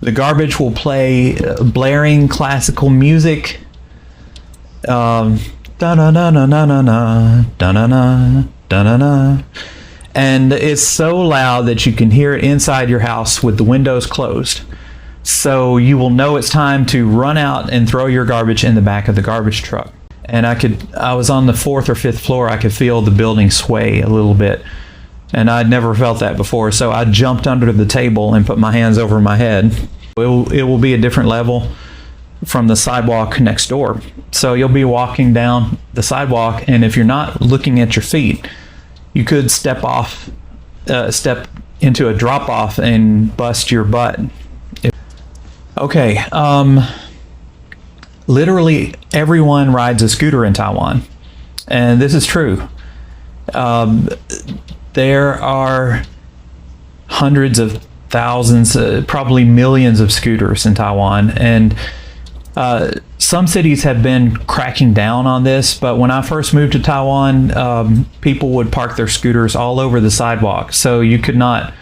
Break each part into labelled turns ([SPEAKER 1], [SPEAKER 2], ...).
[SPEAKER 1] The garbage will play blaring classical music. Da-na-na-na-na-na-na, da-na-na, da-na-na. And it's so loud that you can hear it inside your house with the windows closed. So you will know it's time to run out and throw your garbage in the back of the garbage truck. And I was on the 4th or 5th floor. I could feel the building sway a little bit. And I'd never felt that before. So I jumped under the table and put my hands over my head. It will be a different level from the sidewalk next door. So you'll be walking down the sidewalk, and if you're not looking at your feet, you could step into a drop off and bust your butt. Okay, literally everyone rides a scooter in Taiwan, and this is true. There are hundreds of thousands, probably millions of scooters in Taiwan, and some cities have been cracking down on this, but when I first moved to Taiwan, people would park their scooters all over the sidewalk, so you could not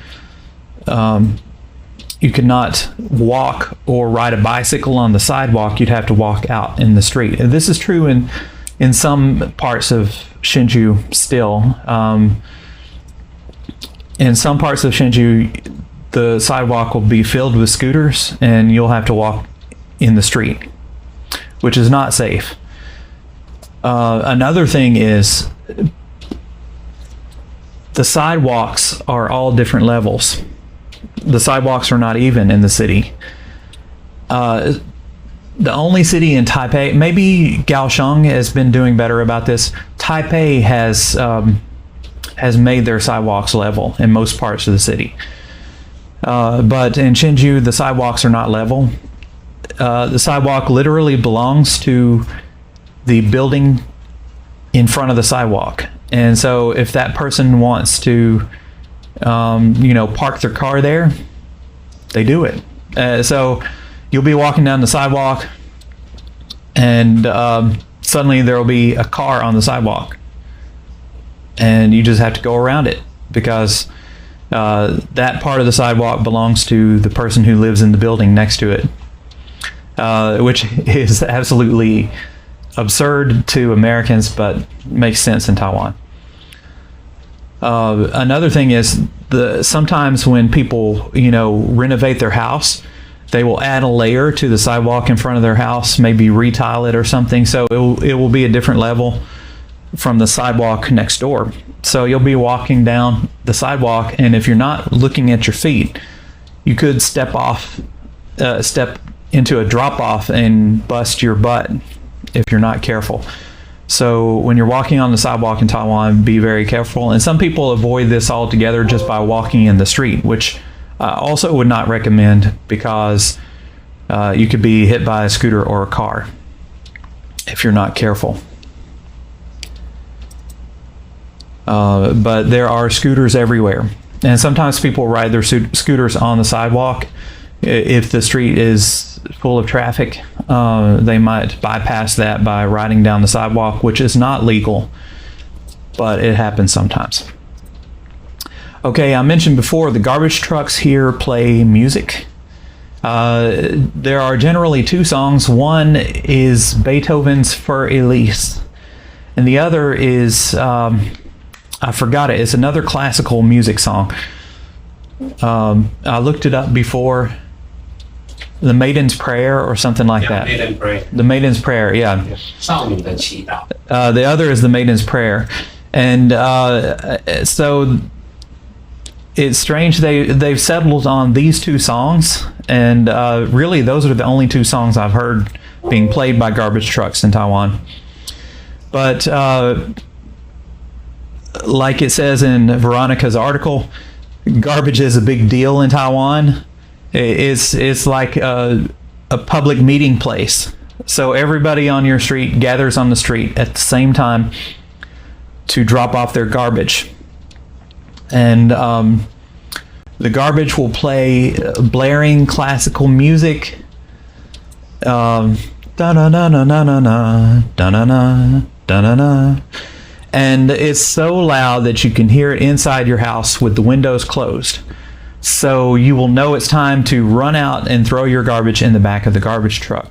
[SPEAKER 1] walk or ride a bicycle on the sidewalk. You'd have to walk out in the street. And this is true in some parts of Hsinchu still. In some parts of Hsinchu, the sidewalk will be filled with scooters, and you'll have to walk in the street, which is not safe. Another thing is the sidewalks are all different levels. The sidewalks are not even in the city. The only city in Taipei, maybe Kaohsiung has been doing better about this. Taipei has made their sidewalks level in most parts of the city. But in Hsinchu, the sidewalks are not level. The sidewalk literally belongs to the building in front of the sidewalk. And so if that person wants to, park their car there, they do it. So you'll be walking down the sidewalk, and suddenly there will be a car on the sidewalk. And you just have to go around it, because that part of the sidewalk belongs to the person who lives in the building next to it. Which is absolutely absurd to Americans, but makes sense in Taiwan. Another thing is sometimes when people renovate their house, they will add a layer to the sidewalk in front of their house, maybe retile it or something. So it will be a different level from the sidewalk next door. So you'll be walking down the sidewalk, and if you're not looking at your feet, you could step into a drop off and bust your butt if you're not careful. So when you're walking on the sidewalk in Taiwan, be very careful. And some people avoid this altogether just by walking in the street, which I also would not recommend, because you could be hit by a scooter or a car if you're not careful. But there are scooters everywhere, and sometimes people ride their scooters on the sidewalk. If the street is full of traffic, they might bypass that by riding down the sidewalk, which is not legal, but it happens sometimes. Okay, I mentioned before the garbage trucks here play music. There are generally two songs. One is Beethoven's Für Elise, and the other is, I forgot it, it's another classical music song. I looked it up before. The Maiden's Prayer or something like that.
[SPEAKER 2] Maiden's Prayer.
[SPEAKER 1] The Maiden's Prayer, yeah.
[SPEAKER 2] 少女的祈祷.
[SPEAKER 1] The other is the Maiden's Prayer. And so it's strange they've settled on these two songs, and really those are the only two songs I've heard being played by garbage trucks in Taiwan. But like it says in Veronica's article, garbage is a big deal in Taiwan. It's like a public meeting place. So everybody on your street gathers on the street at the same time to drop off their garbage. And the garbage will play blaring classical music. Da-na-na-na-na-na-na, da-na-na, da-na-na. And it's so loud that you can hear it inside your house with the windows closed. So you will know it's time to run out and throw your garbage in the back of the garbage truck.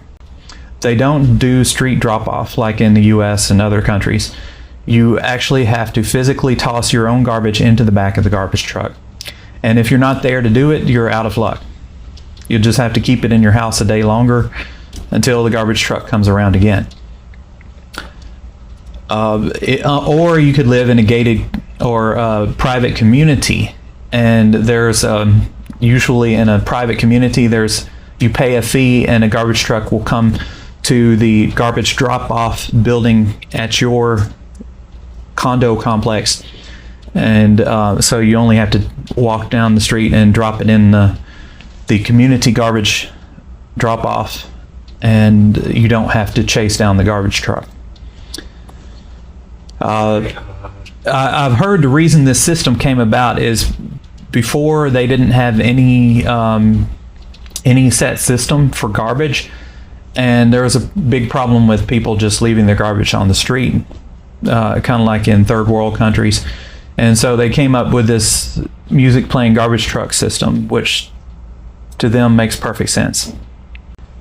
[SPEAKER 1] They don't do street drop-off like in the US and other countries. You actually have to physically toss your own garbage into the back of the garbage truck. And if you're not there to do it, you're out of luck. You'll just have to keep it in your house a day longer until the garbage truck comes around again. Or you could live in a gated or private community, and there's usually in a private community you pay a fee and a garbage truck will come to the garbage drop-off building at your condo complex, and so you only have to walk down the street and drop it in the community garbage drop-off, and you don't have to chase down the garbage truck. I've heard the reason this system came about is before they didn't have any set system for garbage, and there was a big problem with people just leaving their garbage on the street, kind of like in third world countries. And so they came up with this music playing garbage truck system, which to them makes perfect sense.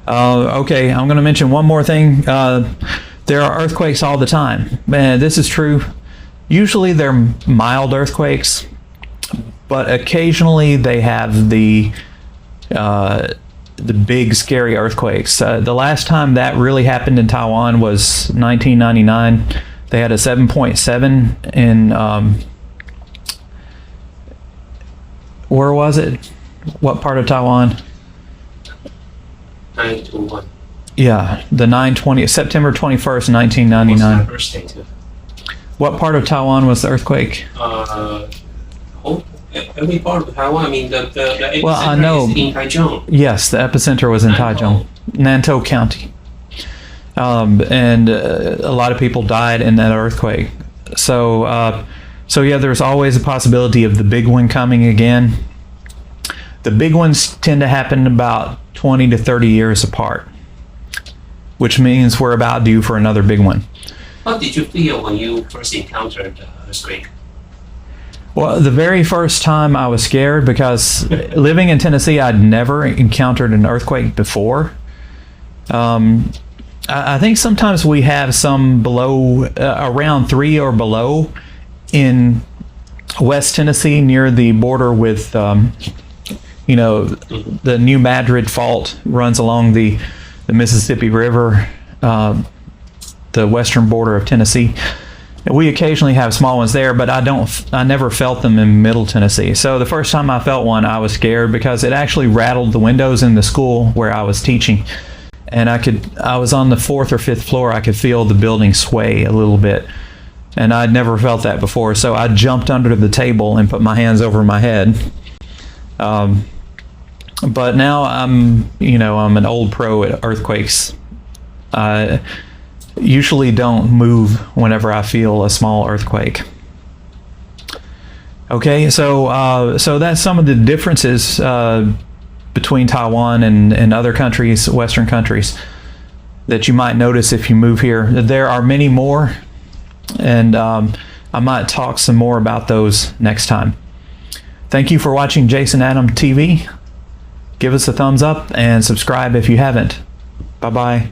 [SPEAKER 1] Okay, I'm going to mention one more thing. There are earthquakes all the time. And this is true. Usually they're mild earthquakes, but occasionally they have the big scary earthquakes. The last time that really happened in Taiwan was 1999. They had a 7.7 in where was it? What part of Taiwan?
[SPEAKER 2] 921.
[SPEAKER 1] Yeah, the 920 September 21st, 1999.
[SPEAKER 2] Birthday too.
[SPEAKER 1] What part of Taiwan was the earthquake?
[SPEAKER 2] Every part of Taiwan. I mean, the epicenter
[SPEAKER 1] Well, I know.
[SPEAKER 2] is in Taichung.
[SPEAKER 1] Yes, the epicenter was in Taichung, Nantou County. And a lot of people died in that earthquake. So yeah, there's always a possibility of the big one coming again. The big ones tend to happen about 20 to 30 years apart, which means we're about due for another big one.
[SPEAKER 2] What did you feel when you first encountered the earthquake?
[SPEAKER 1] Well, the very first time I was scared because living in Tennessee, I'd never encountered an earthquake before. I think sometimes we have some below, around 3 or below in West Tennessee near the border with, the New Madrid Fault runs along the Mississippi River, the western border of Tennessee. We occasionally have small ones there, but I never felt them in Middle Tennessee. So the first time I felt one, I was scared because it actually rattled the windows in the school where I was teaching. And I was on the 4th or 5th floor. I could feel the building sway a little bit. And I'd never felt that before. So I jumped under the table and put my hands over my head. But now I'm an old pro at earthquakes. I usually don't move whenever I feel a small earthquake. Okay, so that's some of the differences between Taiwan and other countries, Western countries, that you might notice if you move here. There are many more, and I might talk some more about those next time. Thank you for watching Jason Adam TV. Give us a thumbs up and subscribe if you haven't. Bye-bye.